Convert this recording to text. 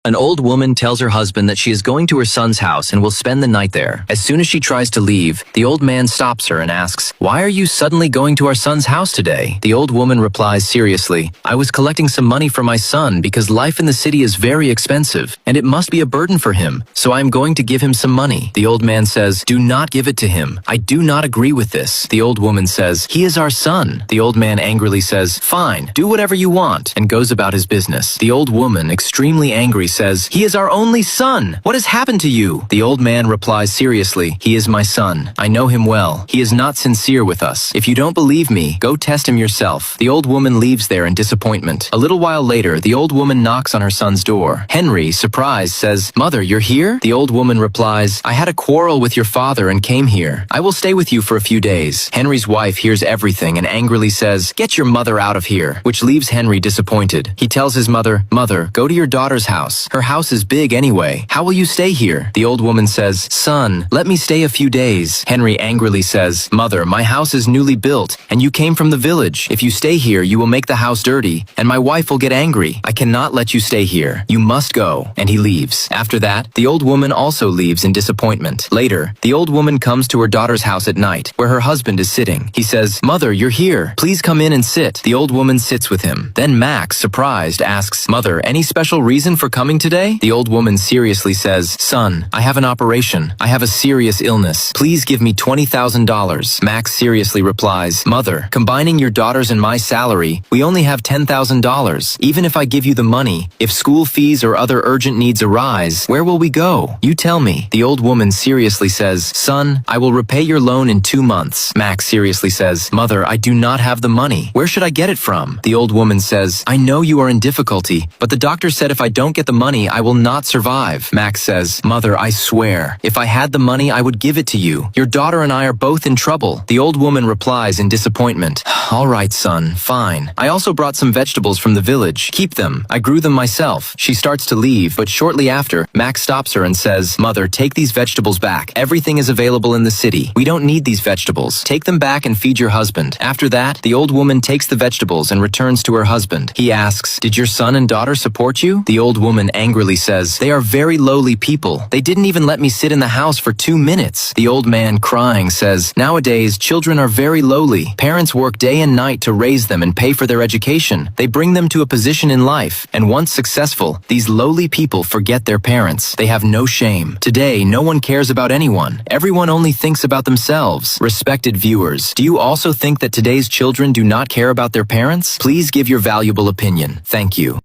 An old woman tells her husband that she is going to her son's house and will spend the night there. As soon as she tries to leave, the old man stops her and asks, "Why are you suddenly going to our son's house today?" The old woman replies seriously, "I was collecting some money for my son because life in the city is very expensive, and it must be a burden for him, so I am going to give him some money." The old man says, "Do not give it to him. I do not agree with this." The old woman says, "He is our son." The old man angrily says, "Fine, do whatever you want," and goes about his business. The old woman, extremely angry, says, "He is our only son. What has happened to you?" The old man replies seriously, "He is my son. I know him well. He is not sincere with us. If you don't believe me, go test him yourself." The old woman leaves there in disappointment. A little while later, the old woman knocks on her son's door. Henry, surprised, says, "Mother, you're here?" The old woman replies, "I had a quarrel with your father and came here. I will stay with you for a few days." Henry's wife hears everything and angrily says, "Get your mother out of here," which leaves Henry disappointed. He tells his mother, "Mother, go to your daughter's house. Her house is big anyway. How will you stay here?" The old woman says, "Son, let me stay a few days." Henry angrily says, "Mother, my house is newly built, and you came from the village. If you stay here, you will make the house dirty, and my wife will get angry. I cannot let you stay here. You must go." And he leaves. After that, the old woman also leaves in disappointment. Later, the old woman comes to her daughter's house at night, where her husband is sitting. He says, "Mother, you're here. Please come in and sit." The old woman sits with him. Then Max, surprised, asks, "Mother, any special reason for coming today?" The old woman seriously says, "Son, I have an operation. I have a serious illness. Please give me $20,000. Max seriously replies, "Mother, combining your daughter's and my salary, we only have $10,000. Even if I give you the money, if school fees or other urgent needs arise, where will we go? You tell me." The old woman seriously says, "Son, I will repay your loan in 2 months. Max seriously says, "Mother, I do not have the money. Where should I get it from?" The old woman says, "I know you are in difficulty, but the doctor said if I don't get the money, I will not survive." Max says, "Mother, I swear, if I had the money, I would give it to you. Your daughter and I are both in trouble." The old woman replies in disappointment, "All right, son, fine. I also brought some vegetables from the village. Keep them. I grew them myself." She starts to leave, but shortly after, Max stops her and says, "Mother, take these vegetables back. Everything is available in the city. We don't need these vegetables. Take them back and feed your husband." After that, the old woman takes the vegetables and returns to her husband. He asks, "Did your son and daughter support you?" The old woman angrily says, "They are very lowly people. They didn't even let me sit in the house for 2 minutes." The old man, crying, says, "Nowadays, children are very lowly. Parents work day and night to raise them and pay for their education. They bring them to a position in life, and once successful, these lowly people forget their parents. They have no shame. Today, no one cares about anyone. Everyone only thinks about themselves." Respected viewers, do you also think that today's children do not care about their parents? Please give your valuable opinion. Thank you.